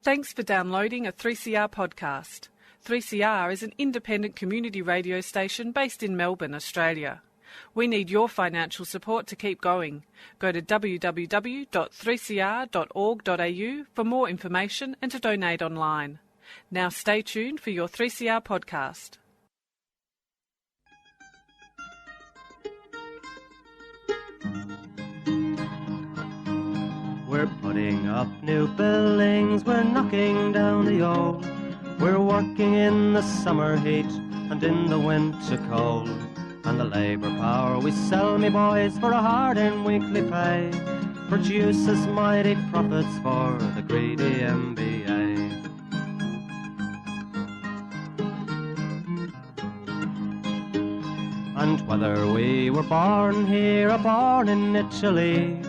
Thanks for downloading a 3CR podcast. 3CR is an independent community radio station based in Melbourne, Australia. We need your financial support to keep going. Go to www.3cr.org.au for more information and to donate online. Now stay tuned for your 3CR podcast. We're putting up new buildings, we're knocking down the old. We're working in the summer heat and in the winter cold. And the labour power we sell, me boys, for a hard and weekly pay produces mighty profits for the greedy MBA. And whether we were born here or born in Italy,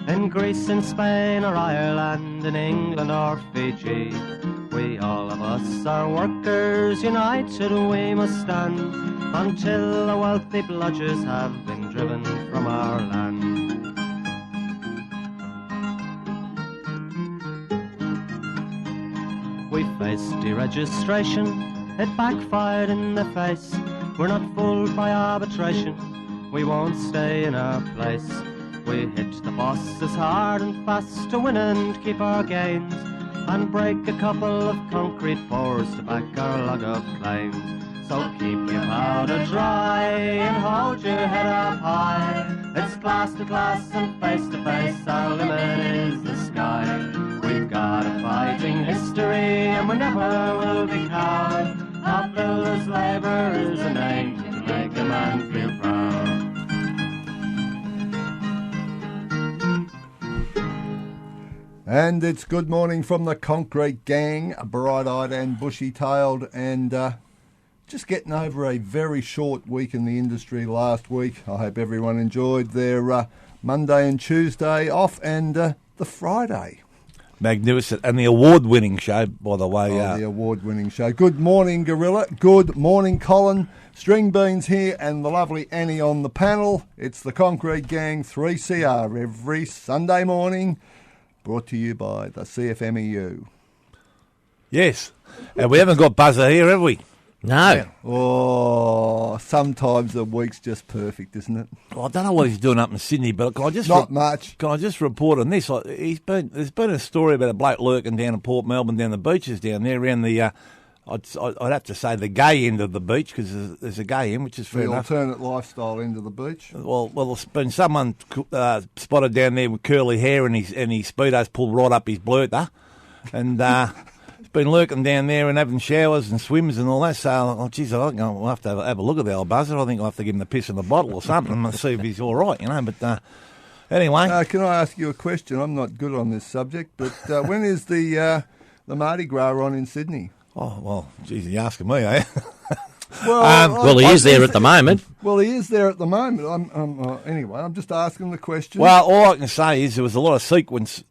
in Greece, in Spain or Ireland, in England or Fiji, we all of us are workers, united we must stand, until the wealthy bludgers have been driven from our land. We faced deregistration, it backfired in the face. We're not fooled by arbitration, we won't stay in our place. We hit the bosses hard and fast to win and keep our gains, and break a couple of concrete pours to back our log of claims. So keep your powder dry and hold your head up high. It's class to class and face to face, our limit is the sky. We've got a fighting history and we never will be cowed. Our builders' labour is a name to make a man feel proud. And it's good morning from the Concrete Gang, bright-eyed and bushy-tailed, and just getting over a very short week in the industry last week. I hope everyone enjoyed their Monday and Tuesday off, and the Friday. Magnificent. And the award-winning show, by the way. The award-winning show. Good morning, Gorilla. Good morning, Colin. String Beans here and the lovely Annie on the panel. It's the Concrete Gang 3CR every Sunday morning. Brought to you by the CFMEU. Yes. And we haven't got Buzzer here, have we? No. Yeah. Oh, sometimes the week's just perfect, isn't it? Well, I don't know what he's doing up in Sydney, but can I just much. Can I just report on this? There's been a story about a bloke lurking down in Port Melbourne, down the beaches down there, around the I'd have to say the gay end of the beach, because there's a gay end, which is fair enough. The alternate lifestyle end of the beach. Well, there's been someone spotted down there with curly hair and his speedo's pulled right up his blurter, and he's been lurking down there and having showers and swims and all that. So, geez, I think I'll have to have a look at the old buzzer. I think I'll have to give him the piss in the bottle or something and see if he's all right, you know. But anyway, can I ask you a question? I'm not good on this subject, but when is the Mardi Gras on in Sydney? Oh, well, geez, you're asking me, eh? Well, he is there at the moment. Well, he is there at the moment. Anyway, I'm just asking the question. Well, all I can say is there was a lot of sequins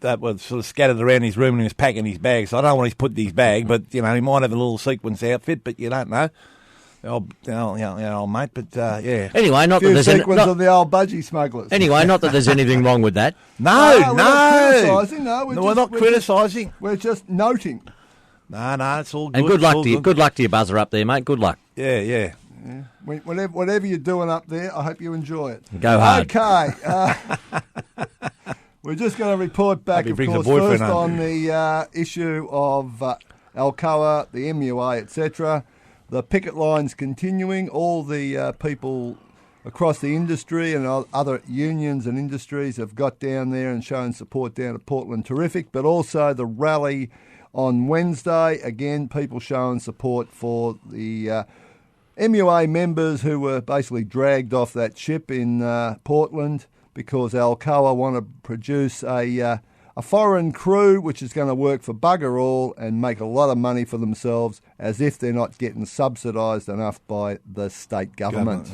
that were sort of scattered around his room and he was packing his bag. So I don't know what he's put in his bag, but, you know, he might have a little sequence outfit, but you don't know. Old mate, but, yeah. Anyway, not that there's sequence of the old budgie smugglers. Anyway, not that there's anything wrong with that. No. We're not criticising. We're not criticising. We're just noting. No, it's all good. And good luck to you. Good luck to your buzzer up there, mate. Good luck. Yeah. Whatever you're doing up there, I hope you enjoy it. Go hard. Okay. We're just going to report back, of course, first on the issue of Alcoa, the MUA, etc. The picket lines continuing. All the people across the industry and other unions and industries have got down there and shown support down at Portland. Terrific. But also the rally on Wednesday, again, people showing support for the MUA members who were basically dragged off that ship in Portland because Alcoa want to produce a foreign crew which is going to work for bugger all and make a lot of money for themselves, as if they're not getting subsidised enough by the state government.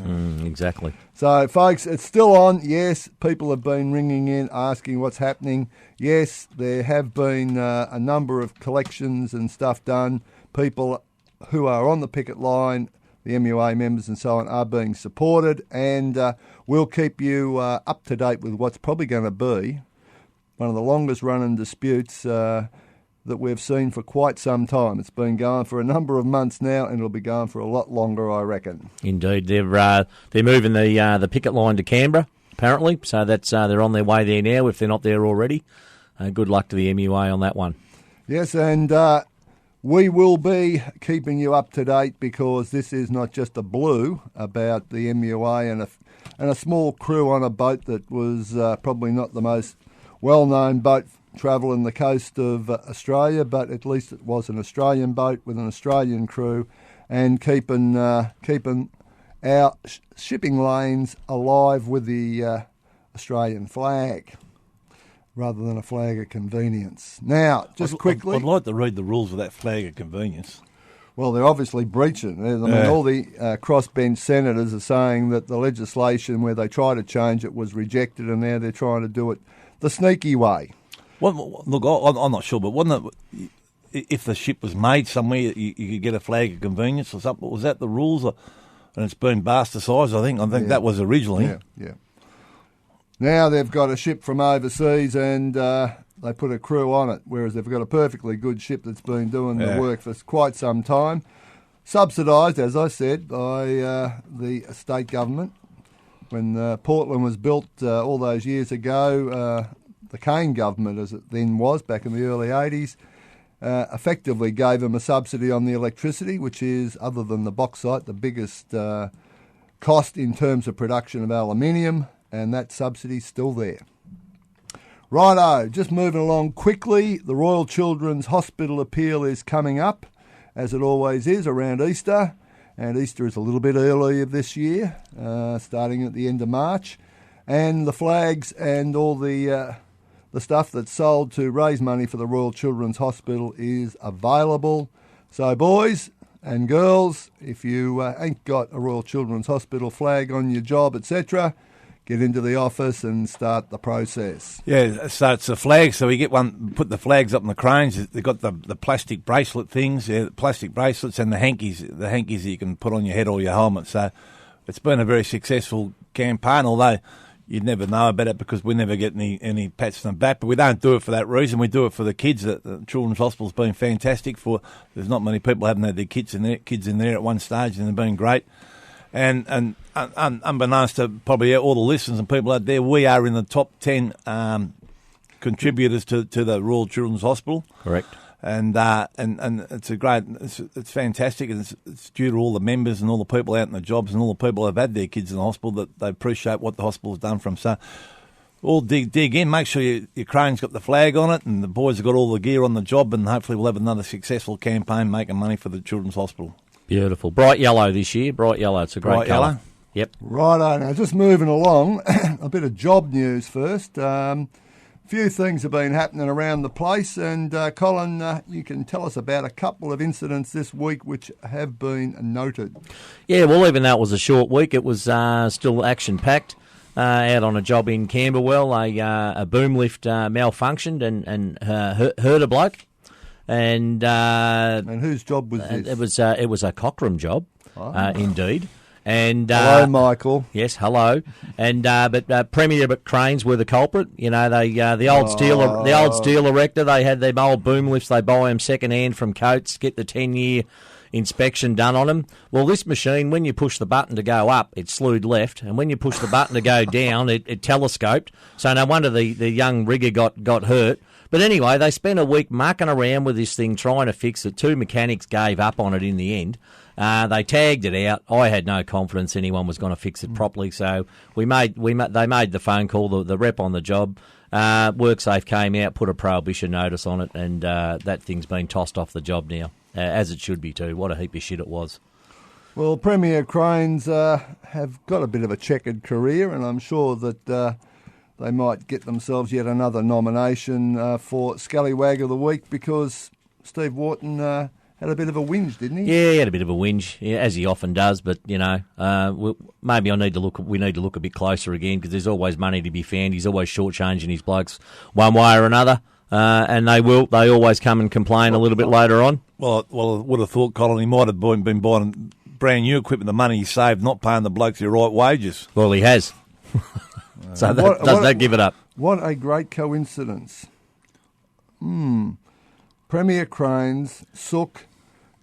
Exactly. So, folks, it's still on. Yes, people have been ringing in asking what's happening. Yes, there have been a number of collections and stuff done. People who are on the picket line, the MUA members and so on, are being supported, and we'll keep you up to date with what's probably going to be one of the longest running disputes that we've seen for quite some time. It's been going for a number of months now, and it'll be going for a lot longer, I reckon. Indeed, they're moving the picket line to Canberra apparently, so that's they're on their way there now if they're not there already. Good luck to the MUA on that one. Yes, and we will be keeping you up to date, because this is not just a blue about the MUA and a small crew on a boat that was probably not the most well-known boat travelling the coast of Australia, but at least it was an Australian boat with an Australian crew, and keeping our shipping lanes alive with the Australian flag, rather than a flag of convenience. Now, just quickly... I'd like to read the rules of that flag of convenience. Well, they're obviously breaching. I mean, all the crossbench senators are saying that the legislation where they tried to change it was rejected, and now they're trying to do it the sneaky way. Well, look, I'm not sure, but wasn't it, if the ship was made somewhere, you could get a flag of convenience or something? Was that the rules? And it's been bastardsised, I think that was originally. Yeah. Now they've got a ship from overseas, and they put a crew on it, whereas they've got a perfectly good ship that's been doing the work for quite some time, subsidised, as I said, by the state government. When Portland was built all those years ago, the Kane government, as it then was back in the early 80s, effectively gave them a subsidy on the electricity, which is, other than the bauxite, the biggest cost in terms of production of aluminium, and that subsidy's still there. Righto, just moving along quickly, the Royal Children's Hospital appeal is coming up, as it always is, around Easter, and Easter is a little bit earlier this year, starting at the end of March, and the flags and all the stuff that's sold to raise money for the Royal Children's Hospital is available. So, boys and girls, if you ain't got a Royal Children's Hospital flag on your job, etc., get into the office and start the process. Yeah, so it's a flag. So we get one, put the flags up in the cranes. They've got the plastic bracelet things, the plastic bracelets, and the hankies that you can put on your head or your helmet. So it's been a very successful campaign, although you'd never know about it because we never get any pats on the back. But we don't do it for that reason. We do it for the kids. The Children's Hospital's been fantastic. There's not many people haven't had their kids in there at one stage, and they've been great. And unbeknownst to probably all the listeners and people out there, we are in the top 10 contributors to the Royal Children's Hospital. Correct. And it's it's fantastic, and it's due to all the members and all the people out in the jobs and all the people who have had their kids in the hospital that they appreciate what the hospital has done for them. So all dig in, make sure your crane's got the flag on it, and the boys have got all the gear on the job, and hopefully we'll have another successful campaign making money for the Children's Hospital. Beautiful. Bright yellow this year, bright yellow. It's a great colour. Yellow? Yep. Righto, now just moving along, a bit of job news first. Few things have been happening around the place, and Colin, you can tell us about a couple of incidents this week which have been noted. Yeah, well, even though it was a short week, it was still action-packed. Out on a job in Camberwell, a boom lift malfunctioned and hurt a bloke. And whose job was this? It was a Cockram job, indeed. And hello, Michael. Yes, hello. And but Premier Cranes were the culprit. You know, the old steel erector. They had their old boom lifts. They buy them second hand from Coates. Get the 10-year inspection done on them. Well, this machine, when you push the button to go up, it slewed left, and when you push the button to go down, it telescoped. So no wonder the young rigger got hurt. But anyway, they spent a week mucking around with this thing, trying to fix it. 2 mechanics gave up on it in the end. They tagged it out. I had no confidence anyone was going to fix it properly, so they made the phone call. The rep on the job, WorkSafe came out, put a prohibition notice on it, and that thing's been tossed off the job now, as it should be too. What a heap of shit it was. Well, Premier Cranes have got a bit of a checkered career, and I'm sure that they might get themselves yet another nomination for Scallywag of the Week, because Steve Wharton had a bit of a whinge, didn't he? Yeah, he had a bit of a whinge, as he often does. But you know, maybe we need to look a bit closer again, because there's always money to be found. He's always shortchanging his blokes one way or another, and they always come and complain a little bit later on. Well, I would have thought, Colin, he might have been buying brand new equipment, the money he saved, not paying the blokes their right wages. Well, he has. So does that give it up? What a great coincidence. Premier Cranes, Sook,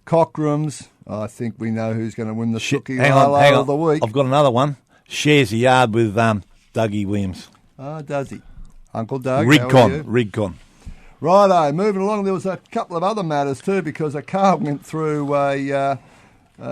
Cockrams. I think we know who's going to win the Sulky hang on. of the week. I've got another one. Shares a yard with Dougie Williams. Does he? Uncle Doug. Rigcon. Righto, moving along. There was a couple of other matters too, because a car went through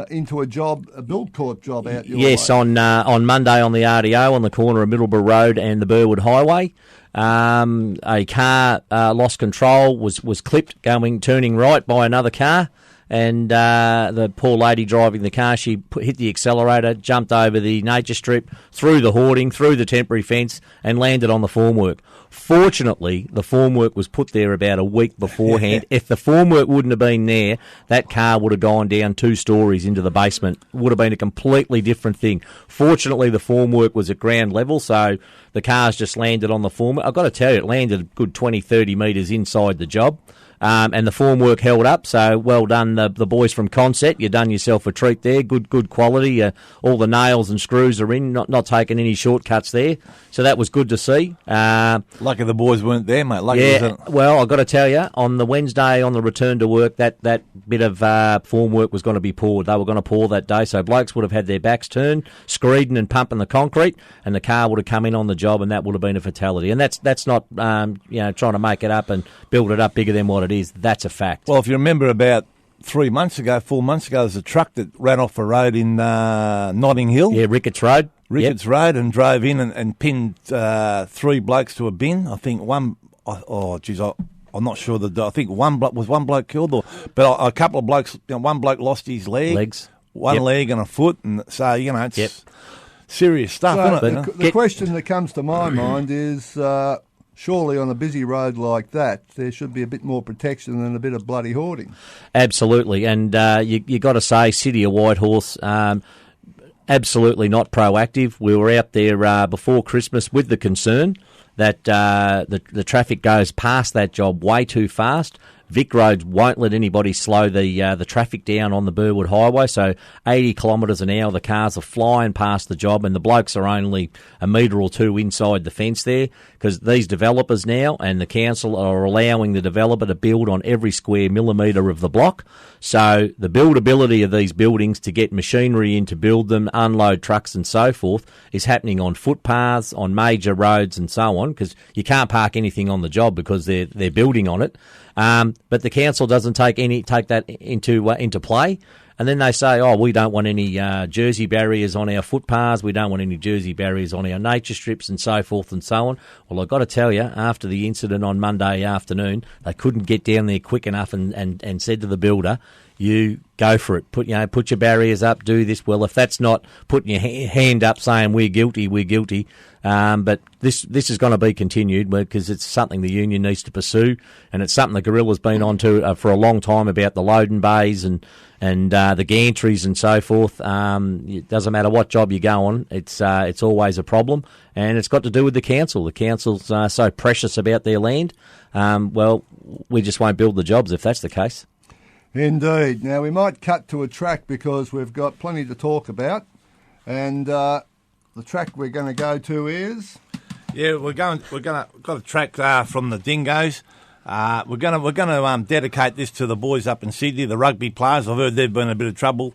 into a build court job out your way. On Monday on the RDO on the corner of Middleborough Road and the Burwood Highway. A car lost control, was clipped turning right by another car, and the poor lady driving the car, she hit the accelerator, jumped over the nature strip, through the hoarding, through the temporary fence, and landed on the formwork. Fortunately, the formwork was put there about a week beforehand. If the formwork wouldn't have been there, that car would have gone down 2 stories into the basement. Would have been a completely different thing. Fortunately, the formwork was at ground level, so the car's just landed on the formwork. I've got to tell you, it landed a good 20, 30 metres inside the job. And the formwork held up, so well done the boys from Concept. You done yourself a treat there. Good quality. All the nails and screws are in, not taking any shortcuts there. So that was good to see. Lucky the boys weren't there, mate. Well, I've got to tell you, on the Wednesday on the return to work, that bit of formwork was going to be poured. They were going to pour that day, so blokes would have had their backs turned, screeding and pumping the concrete, and the car would have come in on the job, and that would have been a fatality. And that's not trying to make it up and build it up bigger than what it is. That's a fact. Well, if you remember about 4 months ago, there's a truck that ran off a road in Notting Hill. Yeah, Ricketts Road. Road, and drove in and pinned 3 blokes to a bin. I think one, I'm not sure. I think one bloke killed, but a couple of blokes, one bloke lost his legs, one leg and a foot, and so, it's serious stuff, isn't it? The question that comes to my mind is, surely on a busy road like that, there should be a bit more protection than a bit of bloody hoarding. Absolutely, and you got to say, City of Whitehorse, absolutely not proactive. We were out there before Christmas with the concern that the traffic goes past that job way too fast. Vic Roads won't let anybody slow the traffic down on the Burwood Highway, so 80 kilometres an hour the cars are flying past the job, and the blokes are only a metre or 2 inside the fence there, because these developers now and the council are allowing the developer to build on every square millimetre of the block. So the buildability of these buildings to get machinery in to build them, unload trucks and so forth, is happening on footpaths, on major roads and so on, because you can't park anything on the job because they're building on it. But the council doesn't take that into play, and then they say, we don't want any Jersey barriers on our footpaths, we don't want any Jersey barriers on our nature strips and so forth and so on. Well, I've got to tell you, after the incident on Monday afternoon, they couldn't get down there quick enough and said to the builder, you go for it. Put your barriers up, do this. Well, if that's not putting your hand up saying we're guilty. But this is going to be continued because it's something the union needs to pursue, and it's something the Gorilla's been on to for a long time about the loading bays and the gantries and so forth. It doesn't matter what job you go on, it's always a problem, and it's got to do with the council. The council's so precious about their land. Well, we just won't build the jobs if that's the case. Indeed. Now we might cut to a track because we've got plenty to talk about, and the track we're going to go to is got a track from the Dingoes. We're going to dedicate this to the boys up in Sydney, the rugby players. I've heard they've been in a bit of trouble,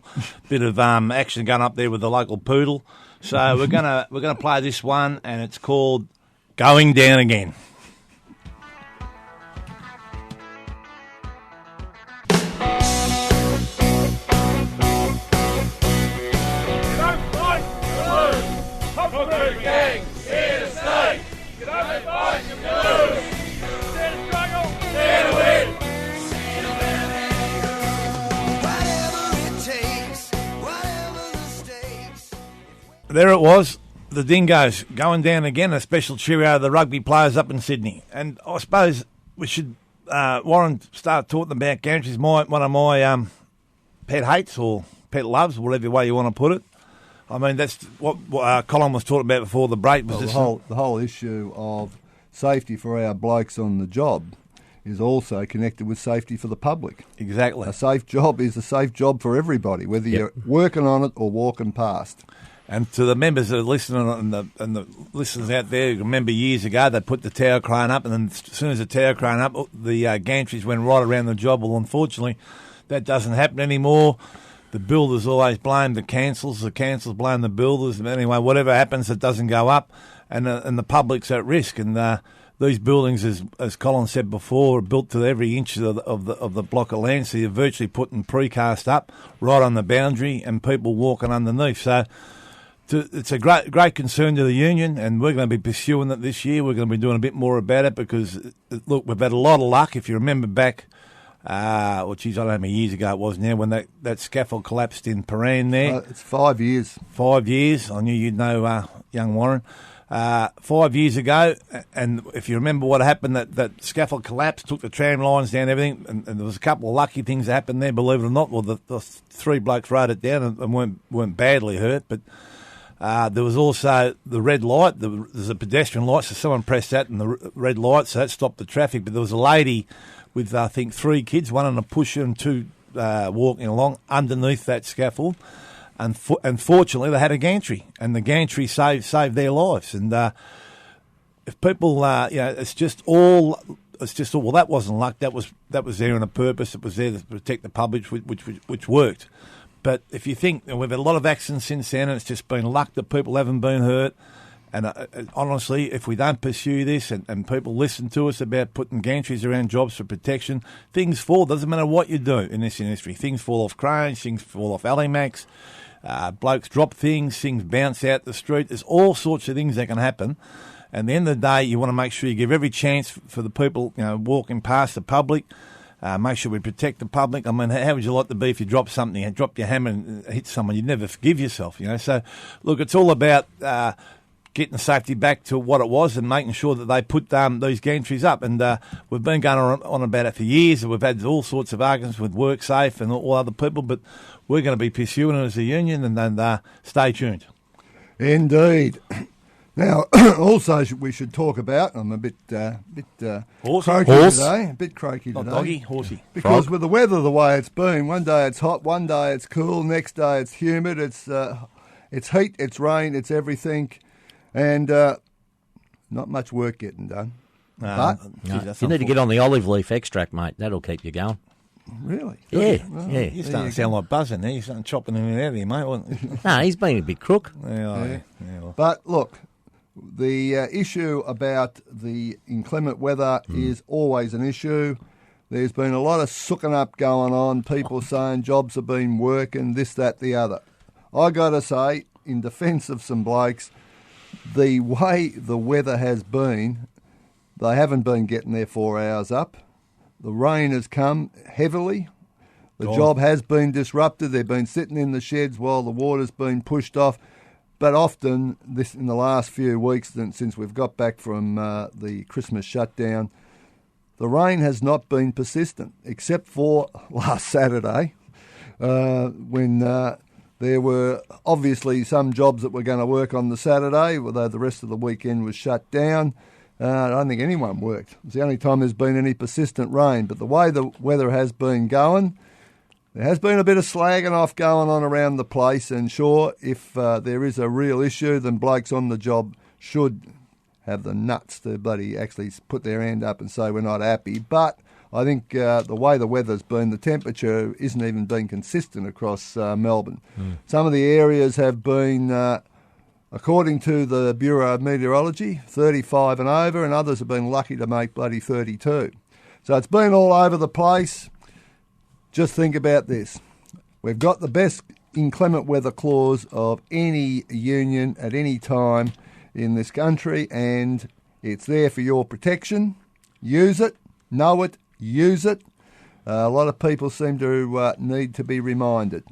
bit of action going up there with the local poodle. So we're gonna play this one, and it's called "Going Down Again." There it was, the Dingoes going down again, a special cheerio to the rugby players up in Sydney. And I suppose we should, Warren, start talking about guarantees. One of my pet hates or pet loves, whatever way you want to put it. I mean, that's what Colin was talking about before the break. Was the whole issue of safety for our blokes on the job is also connected with safety for the public. Exactly. A safe job is a safe job for everybody, whether you're working on it or walking past. And to the members that are listening and the listeners out there, remember years ago they put the tower crane up, and then as soon as the tower crane up, the gantries went right around the job. Well, unfortunately, that doesn't happen anymore. The builders always blame the councils blame the builders. Anyway, whatever happens, it doesn't go up, and the public's at risk. And these buildings, as Colin said before, are built to every inch of the block of land, so you're virtually putting precast up right on the boundary, and people walking underneath. So it's a great concern to the union, and we're going to be pursuing it this year. We're going to be doing a bit more about it because, look, we've had a lot of luck. If you remember back, I don't know how many years ago it was now, when that scaffold collapsed in Paran there. It's 5 years. 5 years. I knew you'd know young Warren. 5 years ago, and if you remember what happened, that scaffold collapsed, took the tram lines down, everything, and there was a couple of lucky things that happened there, believe it or not. Well, the three blokes rode it down and weren't badly hurt, but there was also the red light. There's a pedestrian light, so someone pressed that and the red light, so that stopped the traffic. But there was a lady with, I think, 3 kids, one on a pusher and 2 walking along underneath that scaffold. And fortunately, they had a gantry, and the gantry saved their lives. And if people, it's just all. Well, that wasn't luck. That was there on a purpose. It was there to protect the public, which worked. But if you think, we've had a lot of accidents since then, and it's just been luck that people haven't been hurt. And honestly, if we don't pursue this and people listen to us about putting gantries around jobs for protection, things fall. Doesn't matter what you do in this industry. Things fall off cranes, things fall off alleymacs. Blokes drop things bounce out the street. There's all sorts of things that can happen. And at the end of the day, you want to make sure you give every chance for the people, walking past the public. Make sure we protect the public. I mean, how would you like to be if you drop something, and drop your hammer and hit someone? You'd never forgive yourself, So, look, it's all about getting safety back to what it was and making sure that they put these gantries up. And we've been going on about it for years. We've had all sorts of arguments with WorkSafe and all other people, but we're going to be pursuing it as a union, and then stay tuned. Indeed. Now, also we should talk about, I'm a bit croaky today, a bit croaky today. Not doggy, horsey. Because with the weather the way it's been, one day it's hot, one day it's cool, next day it's humid, it's heat, it's rain, it's everything, and not much work getting done. No, you need to get on the olive leaf extract, mate. That'll keep you going. Really? Yeah, well, yeah. You're starting to sound like buzzing there. You're starting chopping him out of here, mate. No, he's been a bit crook. Yeah. But look, the issue about the inclement weather is always an issue. There's been a lot of sooking up going on, people saying jobs have been working, this, that, the other. I got to say, in defence of some blokes, the way the weather has been, they haven't been getting their 4 hours up. The rain has come heavily. The job has been disrupted. They've been sitting in the sheds while the water's been pushed off. But often, this in the last few weeks, since we've got back from the Christmas shutdown, the rain has not been persistent, except for last Saturday, when there were obviously some jobs that were going to work on the Saturday, although the rest of the weekend was shut down. I don't think anyone worked. It's the only time there's been any persistent rain. But the way the weather has been going, there has been a bit of slagging off going on around the place. And sure, if there is a real issue, then blokes on the job should have the nuts to bloody actually put their hand up and say we're not happy. But I think the way the weather's been, the temperature isn't even been consistent across Melbourne. Some of the areas have been... according to the Bureau of Meteorology, 35 and over, and others have been lucky to make bloody 32. So it's been all over the place. Just think about this. We've got the best inclement weather clause of any union at any time in this country, and it's there for your protection. Use it, know it, use it. A lot of people seem to need to be reminded.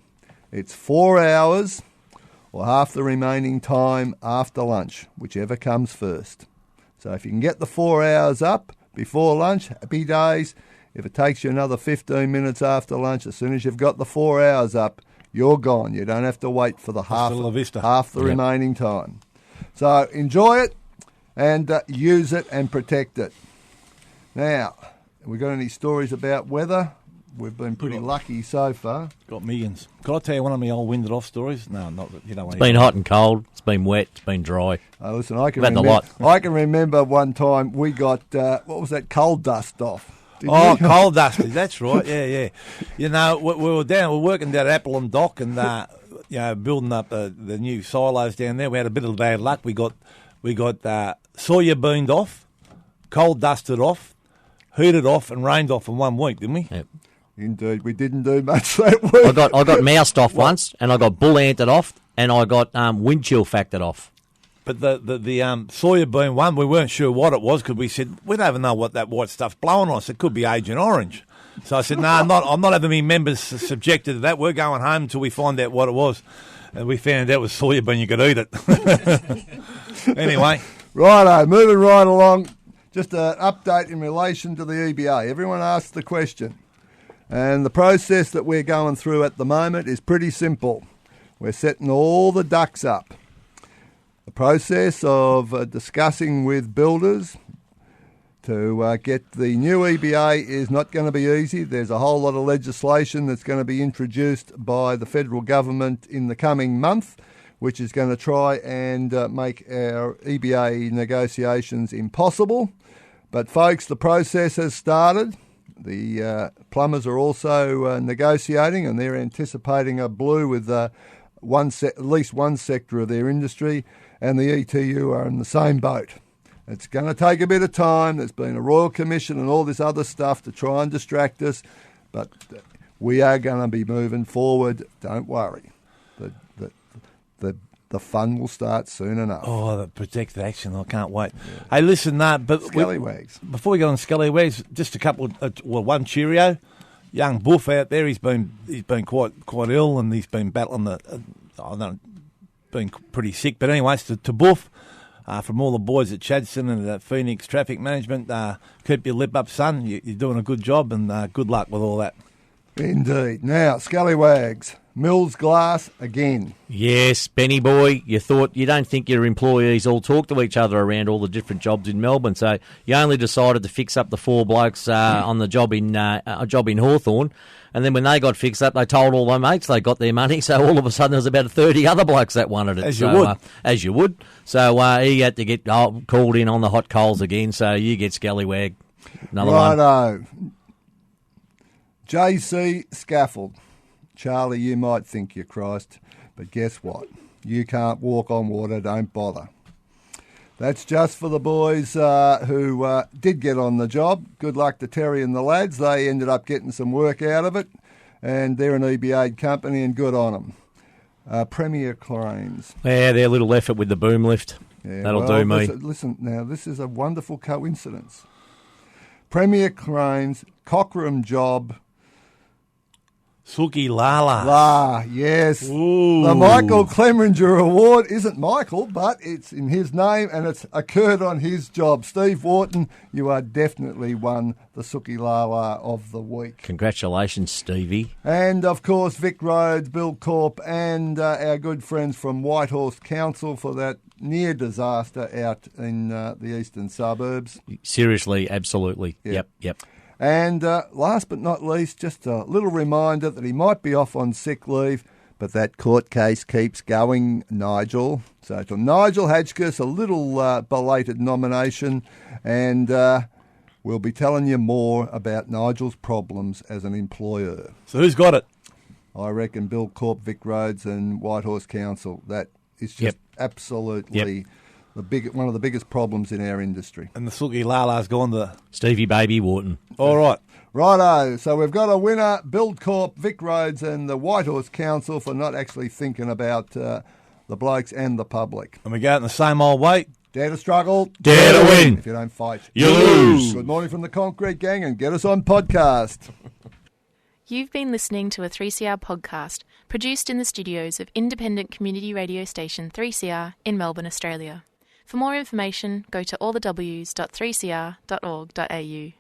It's 4 hours... or half the remaining time after lunch, whichever comes first. So if you can get the 4 hours up before lunch, happy days. If it takes you another 15 minutes after lunch, as soon as you've got the 4 hours up, you're gone. You don't have to wait for the half the remaining time. So enjoy it and use it and protect it. Now, have we got any stories about weather? we've been pretty lucky so far. Got millions. Could I tell you one of my old winded off stories? No, not that you don't want It's been hot and cold. It's been wet. It's been dry. Listen, I can We've had the remember. lot. I can remember one time we got what was that, coal dust off. Did Oh, you? coal dusters, that's right, yeah. You know, we were working down at Appleham Dock and, building up the new silos down there. We had a bit of bad luck. We got Sawyer beamed off, coal dusted off, heated off and rained off in 1 week, didn't we? Yep. Indeed, we didn't do much that week. I got moused off once, and I got bull anted off, and I got wind chill factored off. But the Sawyer beam one, we weren't sure what it was because we said, we don't even know what that white stuff's blowing on us. It could be Agent Orange. So I said, no, I'm not having me members subjected to that. We're going home until we find out what it was. And we found out it was Sawyer bean, you could eat it. Anyway. Righto, moving right along. Just an update in relation to the EBA. Everyone asked the question. And the process that we're going through at the moment is pretty simple. We're setting all the ducks up. The process of discussing with builders to get the new EBA is not going to be easy. There's a whole lot of legislation that's going to be introduced by the federal government in the coming month, which is going to try and make our EBA negotiations impossible. But folks, the process has started. The plumbers are also negotiating, and they're anticipating a blue with at least one sector of their industry, and the ETU are in the same boat. It's going to take a bit of time. There's been a Royal Commission and all this other stuff to try and distract us, but we are going to be moving forward. Don't worry. The fun will start soon enough. Oh, the protected action. I can't wait. Yeah. Hey, listen, but scallywags. Before we go on scallywags, just a couple one cheerio. Young Buff out there, he's been quite ill and he's been battling been pretty sick. But anyways, to Buff, from all the boys at Chadstone and at Phoenix Traffic Management, keep your lip up, son. You're doing a good job, and good luck with all that. Indeed. Now, scallywags, Mills Glass again. Yes, Benny boy, you don't think your employees all talk to each other around all the different jobs in Melbourne, so you only decided to fix up the four blokes on the job in Hawthorn, and then when they got fixed up, they told all their mates they got their money, so all of a sudden there was about 30 other blokes that wanted it. As you would. So he had to get called in on the hot coals again, so you get scallywag. Another Righto. One. JC Scaffold. Charlie, you might think you're Christ, but guess what? You can't walk on water, don't bother. That's just for the boys who did get on the job. Good luck to Terry and the lads. They ended up getting some work out of it, and they're an EBA company, and good on them. Premier Cranes. Yeah, their little effort with the boom lift. Yeah, That'll do me. Listen, now, this is a wonderful coincidence. Premier Cranes, Cochrane job. Sulky Lala. Yes. Ooh. The Michael Clemringer Award isn't Michael, but it's in his name and it's occurred on his job. Steve Wharton, you are definitely won the Sulky Lala of the week. Congratulations, Stevie. And, of course, Vic Rhodes, Bill Corp and our good friends from Whitehorse Council for that near disaster out in the eastern suburbs. Seriously, absolutely. Yep. And last but not least, just a little reminder that he might be off on sick leave, but that court case keeps going, Nigel. So to Nigel Hatchkis, a little belated nomination, and we'll be telling you more about Nigel's problems as an employer. So who's got it? I reckon Bill Corp, Vic Rhodes and Whitehorse Council. That is just absolutely... one of the biggest problems in our industry. And the Sulky Lala's gone to Stevie Baby Wharton. All right. Righto. So we've got a winner, Build Corp, Vic Rhodes and the Whitehorse Council for not actually thinking about the blokes and the public. And we go out in the same old way. Dare to struggle. Dare to win. If you don't fight, you lose. Good morning from the Concrete Gang and get us on podcast. You've been listening to a 3CR podcast produced in the studios of independent community radio station 3CR in Melbourne, Australia. For more information, go to allthews.3cr.org.au.